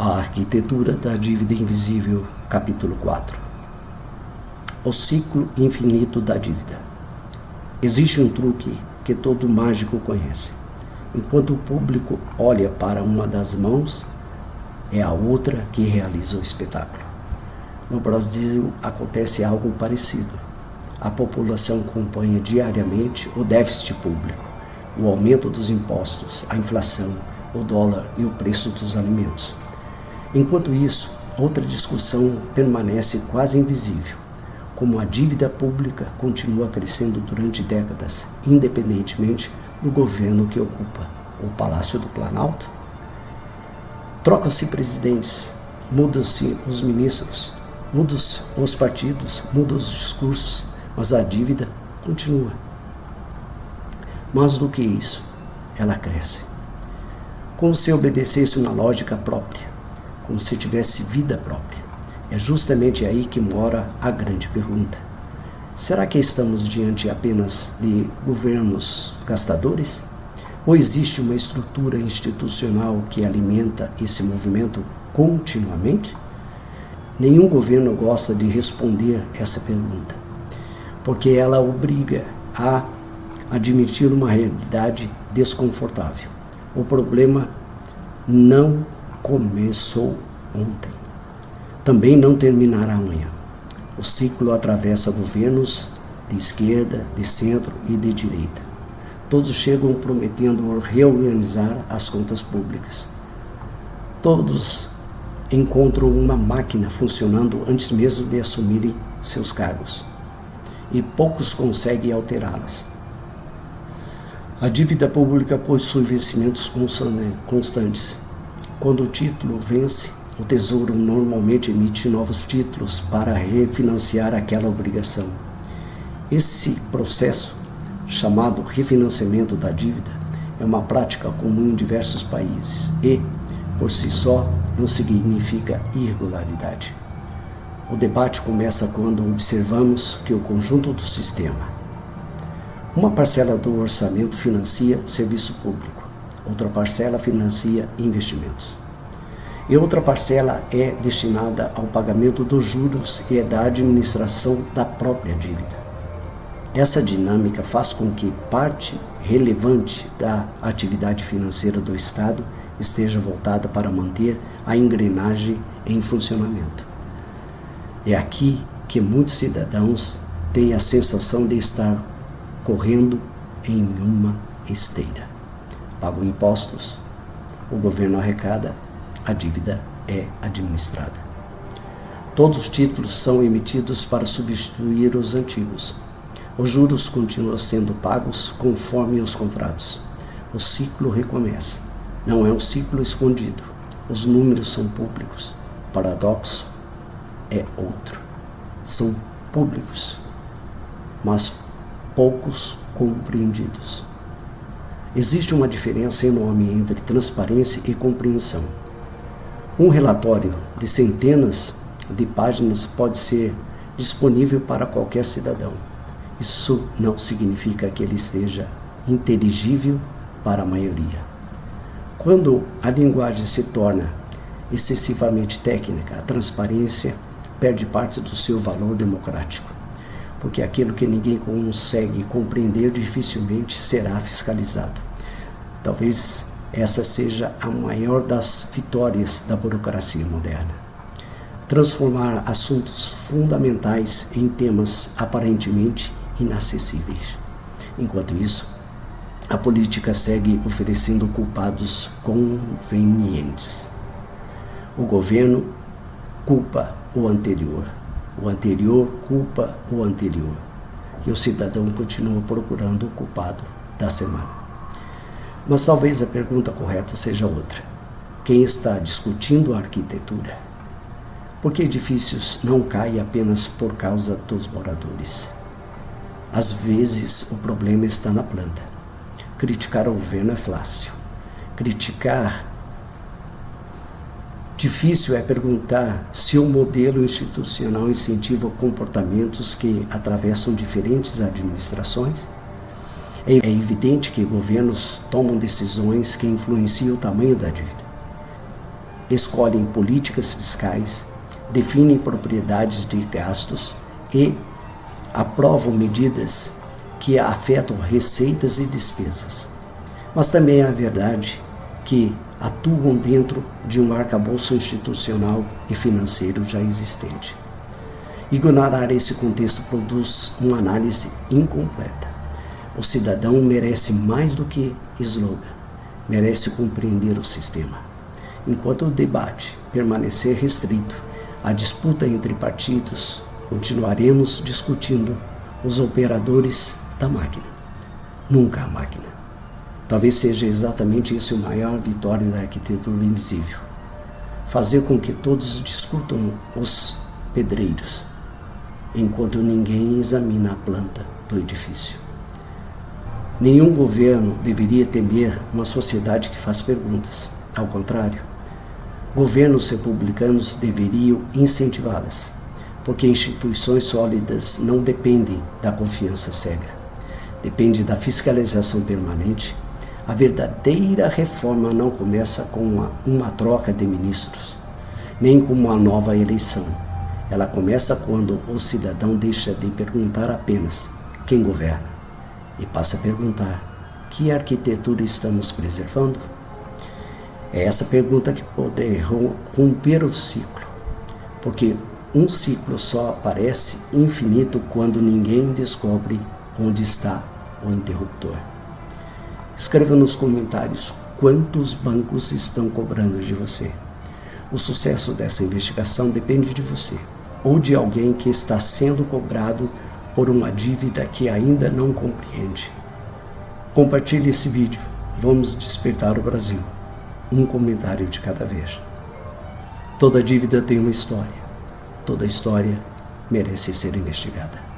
A arquitetura da dívida invisível, capítulo 4. O ciclo infinito da dívida. Existe um truque que todo mágico conhece. Enquanto o público olha para uma das mãos, é a outra que realiza o espetáculo. No Brasil acontece algo parecido. A população acompanha diariamente o déficit público, o aumento dos impostos, a inflação, o dólar e o preço dos alimentos. Enquanto isso, outra discussão permanece quase invisível, como a dívida pública continua crescendo durante décadas, independentemente do governo que ocupa o Palácio do Planalto. Trocam-se presidentes, mudam-se os ministros, mudam os partidos, mudam os discursos, mas a dívida continua. Mais do que isso, ela cresce. Como se obedecesse uma lógica própria, como se tivesse vida própria. É justamente aí que mora a grande pergunta. Será que estamos diante apenas de governos gastadores? Ou existe uma estrutura institucional que alimenta esse movimento continuamente? Nenhum governo gosta de responder essa pergunta, porque ela obriga a admitir uma realidade desconfortável. O problema não começou ontem. Também não terminará amanhã. O ciclo atravessa governos de esquerda, de centro e de direita. Todos chegam prometendo reorganizar as contas públicas. Todos encontram uma máquina funcionando antes mesmo de assumirem seus cargos. E poucos conseguem alterá-las. A dívida pública possui vencimentos constantes. Quando o título vence, o Tesouro normalmente emite novos títulos para refinanciar aquela obrigação. Esse processo, chamado refinanciamento da dívida, é uma prática comum em diversos países e, por si só, não significa irregularidade. O debate começa quando observamos que o conjunto do sistema, uma parcela do orçamento financia serviço público, outra parcela financia investimentos. E outra parcela é destinada ao pagamento dos juros e da administração da própria dívida. Essa dinâmica faz com que parte relevante da atividade financeira do Estado esteja voltada para manter a engrenagem em funcionamento. É aqui que muitos cidadãos têm a sensação de estar correndo em uma esteira. Pagam impostos, o governo arrecada, a dívida é administrada. Todos os títulos são emitidos para substituir os antigos. Os juros continuam sendo pagos conforme os contratos. O ciclo recomeça. Não é um ciclo escondido. Os números são públicos. O paradoxo é outro. São públicos, mas poucos compreendidos. Existe uma diferença enorme entre transparência e compreensão. Um relatório de centenas de páginas pode ser disponível para qualquer cidadão. Isso não significa que ele esteja inteligível para a maioria. Quando a linguagem se torna excessivamente técnica, a transparência perde parte do seu valor democrático, porque aquilo que ninguém consegue compreender dificilmente será fiscalizado. Talvez essa seja a maior das vitórias da burocracia moderna. Transformar assuntos fundamentais em temas aparentemente inacessíveis. Enquanto isso, a política segue oferecendo culpados convenientes. O governo culpa o anterior culpa o anterior, e o cidadão continua procurando o culpado da semana. Mas talvez a pergunta correta seja outra. Quem está discutindo a arquitetura? Por que edifícios não caem apenas por causa dos moradores? Às vezes o problema está na planta. Criticar o governo é fácil. Difícil é perguntar se o modelo institucional incentiva comportamentos que atravessam diferentes administrações. É evidente que governos tomam decisões que influenciam o tamanho da dívida. escolhem políticas fiscais, definem propriedades de gastos e aprovam medidas que afetam receitas e despesas. Mas também é a verdade que atuam dentro de um arcabouço institucional e financeiro já existente. Ignorar esse contexto produz uma análise incompleta. O cidadão merece mais do que slogan, merece compreender o sistema. Enquanto o debate permanecer restrito à disputa entre partidos, continuaremos discutindo os operadores da máquina, nunca a máquina. Talvez seja exatamente isso a maior vitória da arquitetura invisível. Fazer com que todos discutam os pedreiros, enquanto ninguém examina a planta do edifício. Nenhum governo deveria temer uma sociedade que faz perguntas. Ao contrário, governos republicanos deveriam incentivá-las, porque instituições sólidas não dependem da confiança cega. Depende da fiscalização permanente. A verdadeira reforma não começa com uma troca de ministros, nem com uma nova eleição. Ela começa quando o cidadão deixa de perguntar apenas quem governa e passa a perguntar que arquitetura estamos preservando. É essa pergunta que pode romper o ciclo, porque um ciclo só aparece infinito quando ninguém descobre onde está o interruptor. Escreva nos comentários quantos bancos estão cobrando de você. O sucesso dessa investigação depende de você ou de alguém que está sendo cobrado por uma dívida que ainda não compreende. Compartilhe esse vídeo. Vamos despertar o Brasil. Um comentário de cada vez. Toda dívida tem uma história. Toda história merece ser investigada.